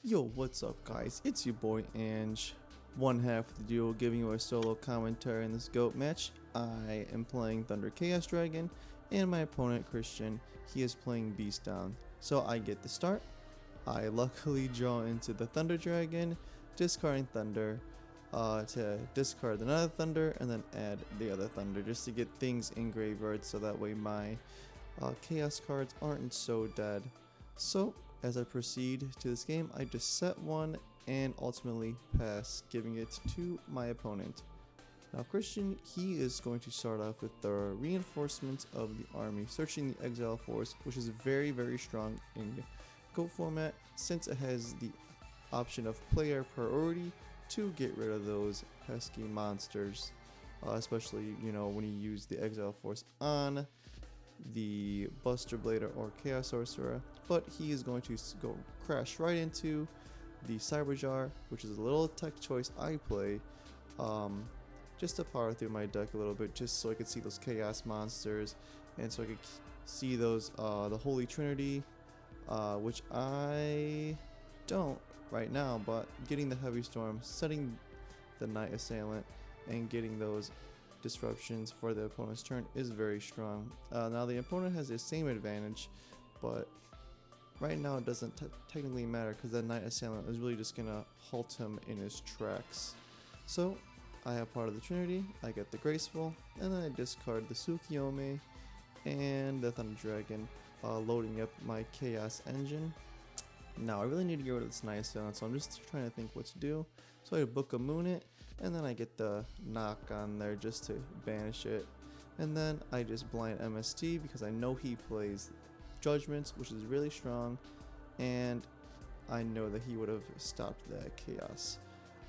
Yo, what's up, guys? It's your boy Ange, one half of the duo, giving you a solo commentary in this GOAT match. I am playing Thunder Chaos Dragon, and my opponent Christian, he is playing Beast Down. So I get the start. I luckily draw into the Thunder Dragon, discarding Thunder to discard another Thunder, and then add the other Thunder just to get things in graveyard so that way my Chaos cards aren't so dead. So as I proceed to this game, I just set one and ultimately pass, giving it to my opponent. Now Christian, he is going to start off with the reinforcement of the army, searching the exile force, which is very strong in GOAT format since it has the option of player priority to get rid of those pesky monsters, especially when you use the exile force on the Buster Blader or Chaos Sorcerer. But he is going to go crash right into the Cyber Jar, which is a little tech choice I play just to power through my deck a little bit, just so I could see those Chaos monsters and so I could see those the Holy Trinity, which I don't right now, but getting the Heavy Storm, setting the Night Assailant, and getting those disruptions for the opponent's turn is very strong. Now the opponent has the same advantage, but right now it doesn't technically matter because that Night Assailant is really just gonna halt him in his tracks. So I have part of the Trinity, I get the Graceful, and then I discard the Tsukiyomi and the Thunder Dragon, loading up my Chaos Engine. Now I really need to get rid of this Night Assailant, so I'm just trying to think what to do. So I book a Moon it, and then I get the knock on there just to banish it. And then I just blind MST because I know he plays Judgments, which is really strong, and I know that he would have stopped that chaos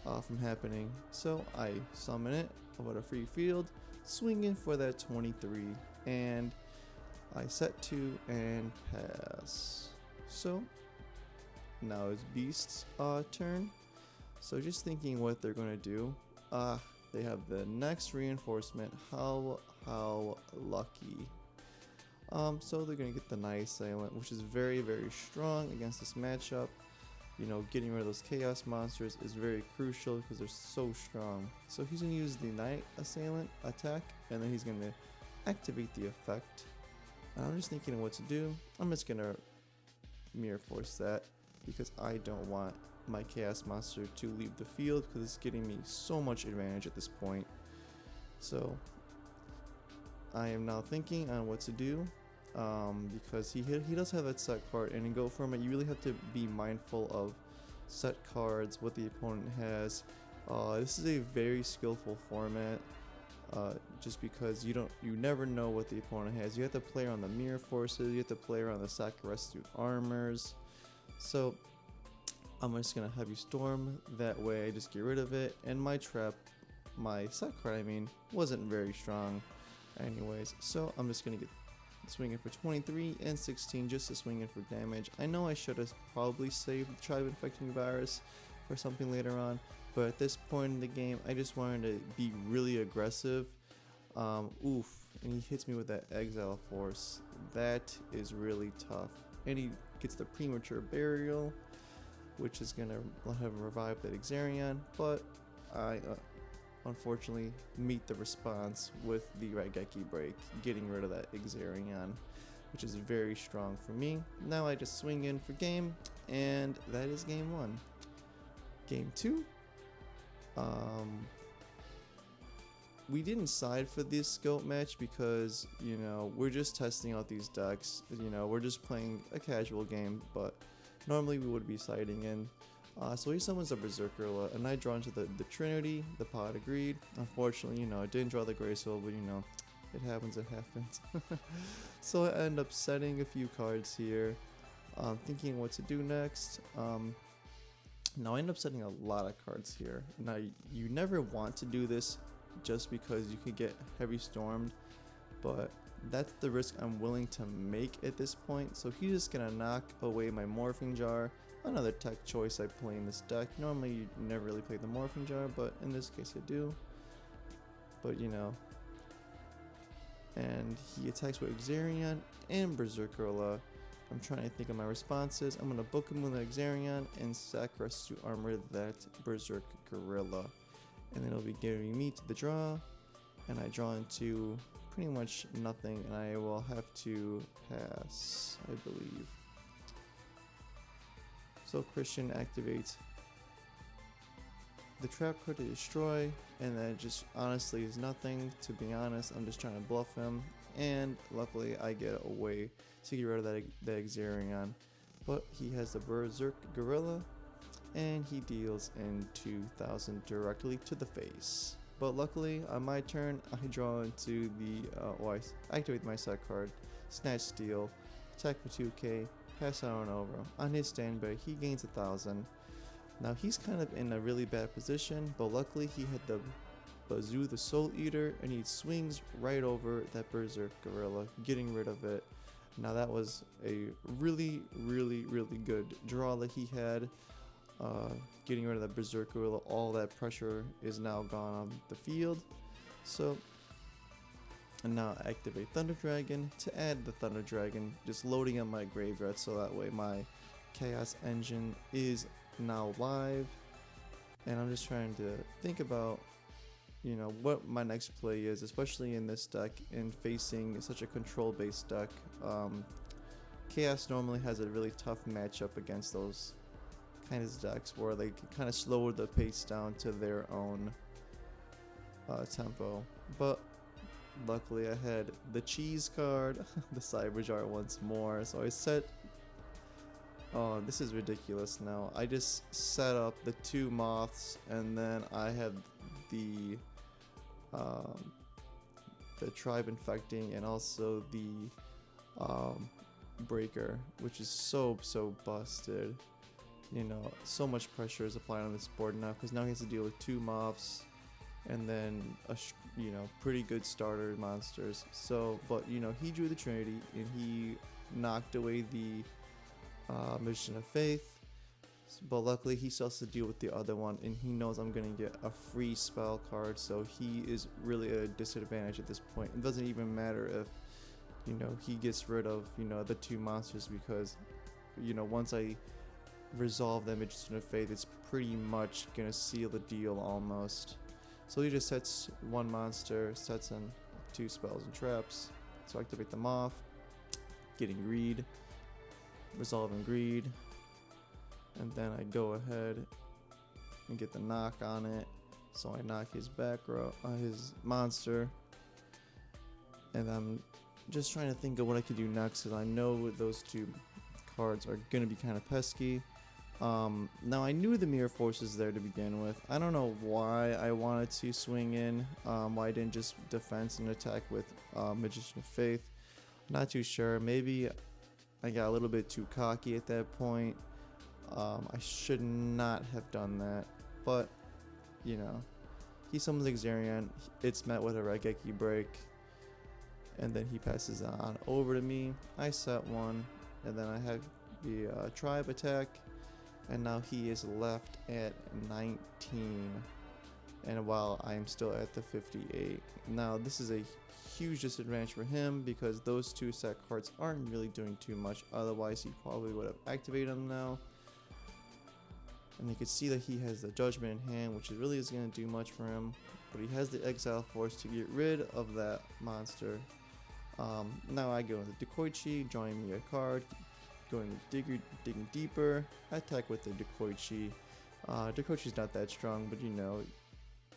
from happening. So I summon it over a free field, swinging for that 23, and I set 2 and pass. So now it's Beast's turn. So just thinking what they're gonna do. They have the next reinforcement. How lucky. So they're gonna get the Night Assailant, which is very strong against this matchup. Getting rid of those Chaos monsters is very crucial because they're so strong. So he's gonna use the Night Assailant attack, and then he's gonna activate the effect. I'm just thinking of what to do. I'm just gonna Mirror Force that because I don't want my Chaos monster to leave the field because it's getting me so much advantage at this point. So I am now thinking on what to do, because he does have that set card, and in GOAT format you really have to be mindful of set cards, what the opponent has. This is a very skillful format, just because you never know what the opponent has. You have to play around the Mirror Forces, you have to play around the Sakuretsu armors. So I'm just gonna Heavy Storm, that way I just get rid of it, and my set card wasn't very strong anyways, so I'm just gonna get swinging for 23 and 16 just to swing in for damage. I know I should have probably saved the Tribe Infecting Virus for something later on, but at this point in the game I just wanted to be really aggressive. And he hits me with that Exile Force. That is really tough, and he gets the Premature Burial, which is gonna let him revive that Exarion, but I unfortunately meet the response with the Raigeki Break, getting rid of that Exarion, which is very strong for me. Now I just swing in for game, and that is game 1. Game 2, we didn't side for this GOAT match because we're just testing out these decks. We're just playing a casual game, but normally we would be siding in. So he summons a Berserker, and I draw into the Trinity. The pod agreed. Unfortunately, I didn't draw the Graceful, but it happens, So I end up setting a few cards here, thinking what to do next. Now I end up setting a lot of cards here. Now you never want to do this just because you could get Heavy Stormed, but that's the risk I'm willing to make at this point. So he's just gonna knock away my Morphing Jar, another tech choice I play in this deck. Normally you never really play the Morphing Jar, but in this case I do. But and he attacks with Exarion and Berserker, I'm trying to think of my responses. I'm going to Book Moon the Exarion and Sacrifice to armor that Berserk Gorilla. And then it'll be giving me to the draw. And I draw into pretty much nothing. And I will have to pass, I believe. So Christian activates the trap card to destroy. And then it just honestly is nothing. To be honest, I'm just trying to bluff him. And luckily I get a way to get rid of that Exarion. But he has the Berserk Gorilla, and he deals in 2,000 directly to the face. But luckily, on my turn, I draw into the, I activate my set card, Snatch Steal, attack for 2k, pass out and over. On his standby, he gains 1,000. Now he's kind of in a really bad position, but luckily he had the Bazoo the Soul Eater, and he swings right over that Berserk Gorilla, getting rid of it. Now that was a really good draw that he had. Getting rid of that Berserk Gorilla, all that pressure is now gone on the field. So, and now I activate Thunder Dragon to add the Thunder Dragon, just loading up my graveyard so that way my Chaos Engine is now live. And I'm just trying to think about, you know, what my next play is, especially in this deck and facing such a control-based deck. Chaos normally has a really tough matchup against those kinds of decks where they can kind of slow the pace down to their own tempo. But luckily I had the cheese card, the Cyberjar once more, so I set... Oh, this is ridiculous now. I just set up the 2 moths, and then I had the Tribe Infecting, and also the Breaker, which is so busted. You know, so much pressure is applied on this board now, because now he has to deal with 2 moths and then you know, pretty good starter monsters. So, but you know, he drew the Trinity and he knocked away the Magician of Faith. But luckily he still has to deal with the other one, and he knows I'm gonna get a free spell card, so he is really at a disadvantage at this point. It doesn't even matter if, you know, he gets rid of, you know, the 2 monsters, because, you know, once I resolve that Magician of Faith, it's pretty much gonna seal the deal almost. So he just sets 1 monster, sets in 2 spells and traps. So I activate them off, getting Greed, resolving Greed, and then I go ahead and get the knock on it. So I knock his back row, his monster, and I'm just trying to think of what I could do next, because I know those 2 cards are gonna be kind of pesky. Now I knew the Mirror Force was there to begin with. I don't know why I wanted to swing in, why I didn't just defense and attack with Magician of Faith. Not too sure. Maybe I got a little bit too cocky at that point. I should not have done that, but you know, he summons Exarion. It's met with a Raigeki break, and then he passes on over to me. I set 1, and then I have the Tribe attack. And now he is left at 19, and while I am still at the 58. Now this is a huge disadvantage for him, because those 2 set cards aren't really doing too much. Otherwise he probably would have activated them now. And you can see that he has the Judgment in hand, which really isn't going to do much for him. But he has the Exile Force to get rid of that monster. Now I go into Dekoichi, drawing me a card. Going digging deeper, I attack with the Dekoichi. Dekoichi's not that strong, but you know, you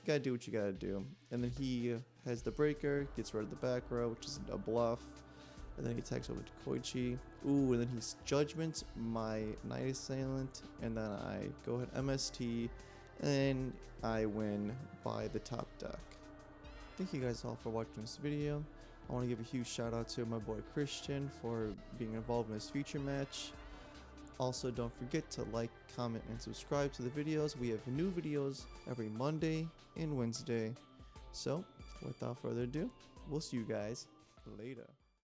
gotta do what you gotta do. And then he has the Breaker, gets rid of the back row, which is a bluff. And then he attacks over Dekoichi. Ooh, and then he judgments my Night Assailant, and then I go ahead MST, and I win by the top deck. Thank you guys all for watching this video. I want to give a huge shout out to my boy Christian for being involved in this future match. Also, don't forget to like, comment, and subscribe to the videos. We have new videos every Monday and Wednesday. So, without further ado, we'll see you guys later.